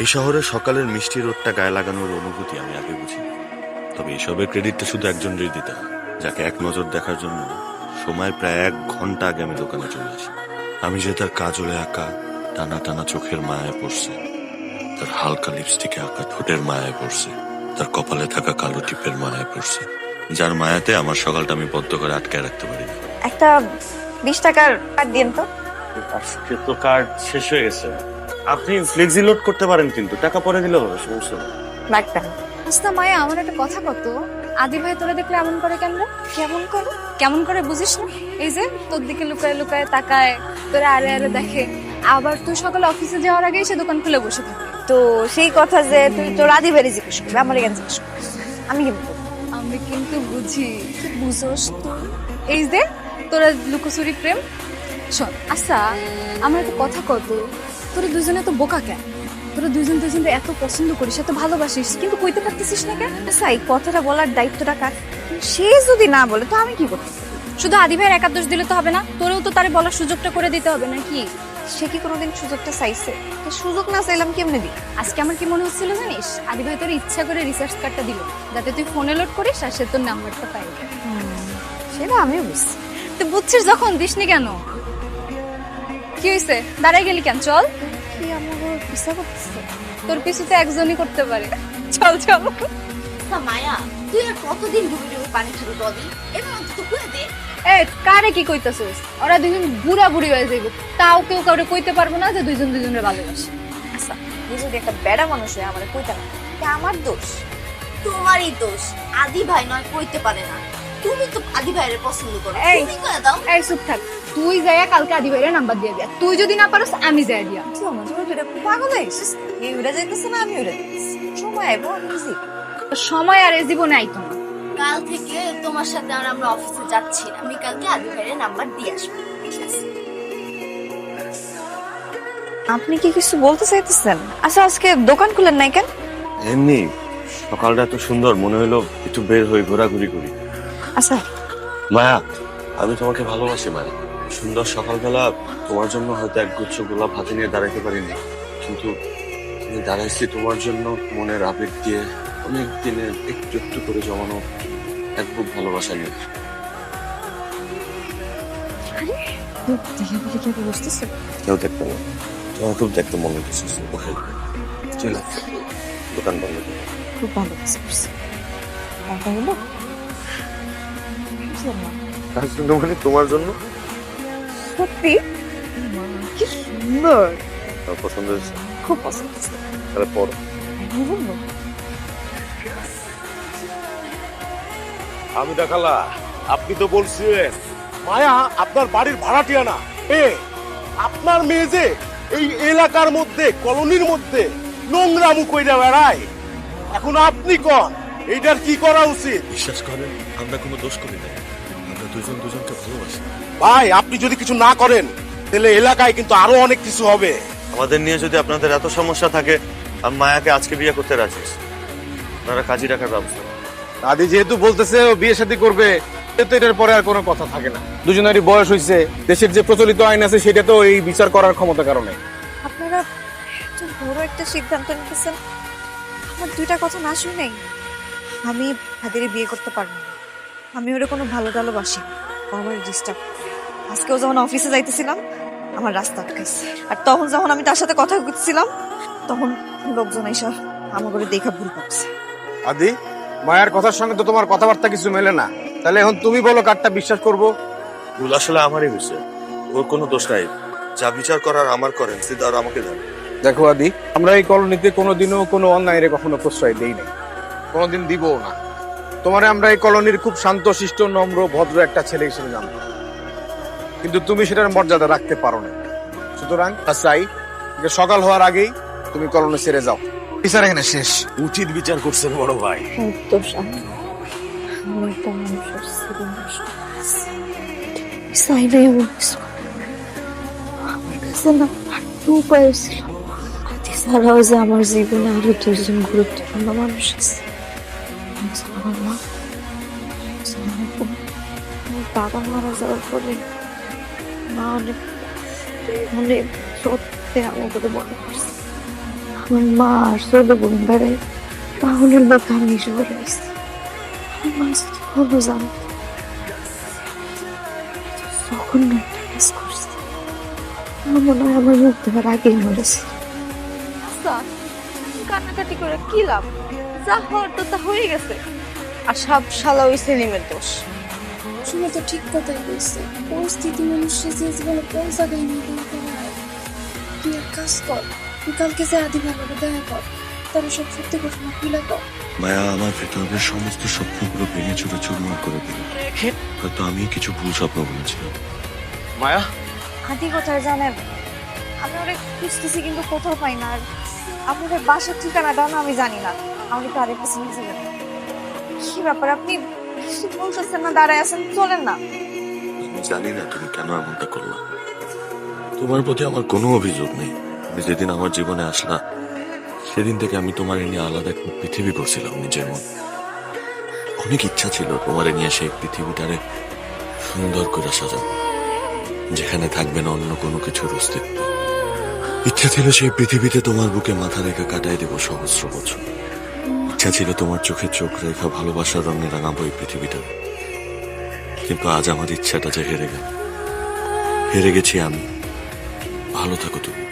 এই শহরে সকালের মিষ্টি রোদটা গায়ে লাগানোর অনুভূতি আমি আগে বুঝি। তবে এসবের ক্রেডিটটা শুধু একজনেরই দিতে হয়, যাকে এক নজর দেখার জন্য সময় প্রায় 1 ঘন্টা আগে আমি দোকানে চলে আসি। আমি যে তার কাজলে আঁকা টানা টানা চোখের মায়ায় পড়ছে, তার হালকা লিপস্টিকে আঁকা ঠোঁটের মায়ায় পড়ছে, তার কপালে থাকা কালো টিপের মায়ায় পড়ছে, যার মায়াতে আমার সকালটা আমি বদ্ধ করে আটকে রাখতে পারি না। একটা 20 টাকার কার্ড দিন তো। আজকে তো কার্ড শেষ হয়ে গেছে। আপনি ফ্লেক্সি লোড করতে পারেন, কিন্তু টাকা পরে দিলে হবে, সমস্যা নেই। লাগবে না। আচ্ছা মায়া, আমার একটা কথা কত, আদি ভাই তোরা দেখলে এমন করে কেন রে? কেমন করো? কেমন করে বুঝিস না? এই যে তোর দিকে লুকায় লুকায় তাকায়, তোরা আরে আরে দেখে, আবার তুই সকালে অফিসে যাওয়ার আগে সে দোকান খুলে বসে থাকে। তো সেই কথা যে তুই তোর আদি বাড়ি জিজ্ঞেস করবি, আমার কেন জিজ্ঞেস করবি? আমি কি বলবো? আমি কিন্তু বুঝি, তুই বুঝোস তো। এই যে তোরা লুকোচুরি প্রেম। শোন আচ্ছা, আমার একটা কথা কত, তোরা দুজনে তো বোকা কেন? তোরা দুজন দুজনকে এত পছন্দ করিস, এত ভালোবাসিস, কিন্তু কইতে পারতেছিস না কেন? আচ্ছা, এই কথাটা বলার দায়িত্বটা কার? সে যদি না বলে তো আমি কি করতে পারি? শুধু আদি ভাইয়ের একা দোষ দিলে তো হবে না, তোরেও তো তারে বলার সুযোগটা করে দিতে হবে নাকি? সে কি কোনোদিন সুযোগটা চাইছে? তো সুযোগ না চাইলাম কেমনে দিই? আজকে আমার কি মনে হচ্ছিল জানিস, আদি ভাই তোর ইচ্ছা করে রিসার্চ কার্ডটা দিল, যাতে তুই ফোনে লোড করিস আর সে তোর নাম্বারটা পাই। সেটা আমিও বুঝছি। তুই বুঝছিস যখন দিসনি কেন? কি হয়েছে, দাঁড়াই গেলি কেন? চল। কি আমার পিছা করতেছে? তোর পিছু তো একজনই করতে পারে। চল চল। মায়া, তুই আর কতদিন ডুবে ডুবে পানি খাবি বলি? এবার অন্তত কুয়ে দে। এ কারে কি কইতাছিস? ওরা দুজন বুড়া বুড়ি হয়ে যাইব, তাও কেউ কাউরে কইতে পারবো না যে দুইজন দুজনের ভালোবাসে। আচ্ছা, তুই যদি একটা বেড়া মানুষ হয়ে আমার কইতা না, এটা আমার দোষ। তোমারই দোষ, আদি ভাই নয় কইতে পারে না। তুমি তো আদি ভাইয়ের পছন্দ করো, এই। তুমি কয়ে দাও। এই চুপ থাক, তুই যাইয়া কালকে আদি ভাইয়ের নাম্বার দিয়ে দিয়া, তুই যদি না পারস আমি যাই দিয়া। কি আমার জন্য তুই এটা পাগল হয়ে গেছিস? এই উড়ে যাইতেছে না, আমি উড়ে যাইতেছি। সময় আইবো, আমি বুঝি। সময় আর এ জীবনে আইতো না। কাল থেকে তোমার সাথে আর আমরা অফিসে যাচ্ছি না। আমি কালকে আদি ভাইয়ের নাম্বার দিয়ে আসবো, ঠিক আছে? আপনি কি কিছু বলতে চাইতেছেন? আচ্ছা, আজকে দোকান খুলেন নাই কেন? এমনি সকালটা এত সুন্দর, মনে হলো একটু বের হয়ে ঘোরাঘুরি করি। আচ্ছা, মায়া, আমি তোমাকে ভালোবাসি মায়া। সুন্দর সকালবেলা তোমার জন্য হয়তো একগুচ্ছ গোলাপ হাতে নিয়ে দাঁড়াইতে পারিনি, কিন্তু আমি দাঁড়াইছি তোমার জন্য মনের আবেগ দিয়ে, অনেক দিনের একটু একটু করে জমানো এক বুক ভালোবাসা নিয়ে। দেখে বলে কি বুঝতেছে? কেউ দেখতে না, তোমার খুব দেখতে মনে হচ্ছে। চলে দোকান বন্ধ করে। খুব ভালো কাজ করছে। টাকা হলো? তার জন্য মানে তোমার জন্য। সত্যি? কি সুন্দর। আমার পছন্দ হয়েছে, খুব পছন্দ হয়েছে। তাহলে পড়ো। আমি বলবো? আমি দেখালা, আপনি তো বলছিলেন মায়া আপনার বাড়ির ভাড়াটিয়া না। আপনার মেয়ে যে এই এলাকার মধ্যে, কলোনির মধ্যে নোংরামু কইরা বেড়ায়, এখন আপনি কন এইটার কি করা উচিত? বিশ্বাস করেন, আমরা কোনো দোষ করি না, আমরা দুজন দুজনকে ভালোবাসি। ভাই, আপনি যদি কিছু না করেন তাহলে এলাকায় কিন্তু আরো অনেক কিছু হবে। আমাদের নিয়ে যদি আপনাদের এত সমস্যা থাকে, আমি মায়াকে আজকে বিয়ে করতে রাজি আছি। আপনারা কাজী রাখার ব্যবস্থা করুন। দাদি যেহেতু বলতেছে ও বিয়ে শাদী করবে, তো এটার পরে আর কোনো কথা থাকে না। দুজনেরই বয়স হয়েছে, দেশের যে প্রচলিত আইন আছে সেটা তো এই বিচার করার ক্ষমতা কারণে। আপনারা এত বড় একটা সিদ্ধান্ত নিতেছেন, আমার দুইটা কথা না শুনেই। আমি হাদিরে বিয়ে করতে পারবো না। আমি ওরে কোনো ভালো ভালোবাসি না। ও আমার ডিস্টার্ব। আজকেও যখন অফিসে যাইতেছিলাম, আমার রাস্তা আটকাইছে। আর তখন যখন আমি তার সাথে কথা বলছিলাম, তখন লোকজন এসে আমার করে দেখা ভুল করছে। আদি, মায়ের কথার সঙ্গে তো তোমার কথাবার্তা কিছু মেলে না, তাহলে এখন তুমি বলো কারটা বিশ্বাস করবো? ভুল আসলে আমারই হয়েছে, ওর কোনো দোষ নাই। যা বিচার করার আমার করেন, সেটা আর আমাকে দেন। দেখো আদি, আমরা এই কলোনিতে কোনোদিনও কোনো অন্যায়ের কখনো প্রশ্রয় দেই নাই, কোনোদিন দিবও না। তোমারে আমরা এই কলোনির খুব শান্ত শিষ্ট নম্র ভদ্র একটা ছেলে হিসেবে জানতাম, কিন্তু তুমি সেটার মর্যাদা রাখতে পারো না। সুতরাং চাই যে সকাল হওয়ার আগেই তুমি কলোনি ছেড়ে যাও। বিচার এখানে শেষ। উচিত বিচার করছেন বড় ভাই। দোষ আমার। আমি একটা মানুষের জীবন নষ্ট করেছি। চাইলে এমন কিছু আমার কাছে না একটু উপায় ছিল। এছাড়াও যে আমার জীবনে আরো দুজন গুরুত্বপূর্ণ মানুষ আছে। একজন আমার মা, একজন আমার বোন। আমার বাবা মারা যাওয়ার পরে মা অনেক অনেক সত্যি আমার কথা মনে করছে। আমার মা আর ছোট বোন বেড়ায় পাহুনের লোক আমি শহরে আসছি। আমার মা যদি কোনো জানত তখন না একটা কাজ করছি, আমার মনে হয় আমার মুখ দেওয়ার আগেই মরেছে। আচ্ছা, কান্নাকাটি করে কি লাভ? যা হওয়ার তো তা হয়ে গেছে। আর সব শালা ওই সেলিমের দোষ। শুনে তো ঠিক কথাই বলছে, পরিস্থিতি মানুষের যে জীবনে কোন জায়গায় নিয়ে যেতে পারে। তুই এক কাজ কর, তুই কালকে যে আদি ভাইকে দেখা কর, তারা সব সত্যি ঘটনা খুলে কর। মায়া আমার ভেতরের সমস্ত স্বপ্নগুলো ভেঙে চুরে চুরমার করে দিল। হয়তো আমি কিছু ভুল স্বপ্ন বলেছিলাম। মায়া, আদি কোথায় জানেন? আমি অনেক খুঁজতেছি কিন্তু কোথাও পাই না। আর আপনাদের বাসার ঠিকানাটাও না আমি জানি না। আমাকে তো আরেকটা চিনি ছিলেন। কি ব্যাপার, আপনি কিছু বলতেছেন না, দাঁড়ায় আছেন, চলেন না। আমি জানি না তুমি কেন এমনটা করলা। তোমার প্রতি আমার কোনো অভিযোগ নেই। তুমি যেদিন আমার জীবনে আসলা সেদিন থেকে আমি তোমার নিয়ে আলাদা একটা পৃথিবী করছিলাম নিজের মন। অনেক ইচ্ছা ছিল তোমার নিয়ে সেই পৃথিবীটারে সুন্দর করে সাজাবো, যেখানে থাকবে না অন্য কোনো কিছুর অস্তিত্ব। ইচ্ছা ছিল সেই পৃথিবীতে তোমার বুকে মাথা রেখে কাটাই দেবো সহস্র বছর। ইচ্ছা ছিল তোমার চোখে চোখ রেখা ভালোবাসার রঙে রাঙাবো এই পৃথিবীটা। কিন্তু আজ আমার ইচ্ছাটা যে হেরে গেল। হেরে গেছি আমি। ভালো থাকো তুমি।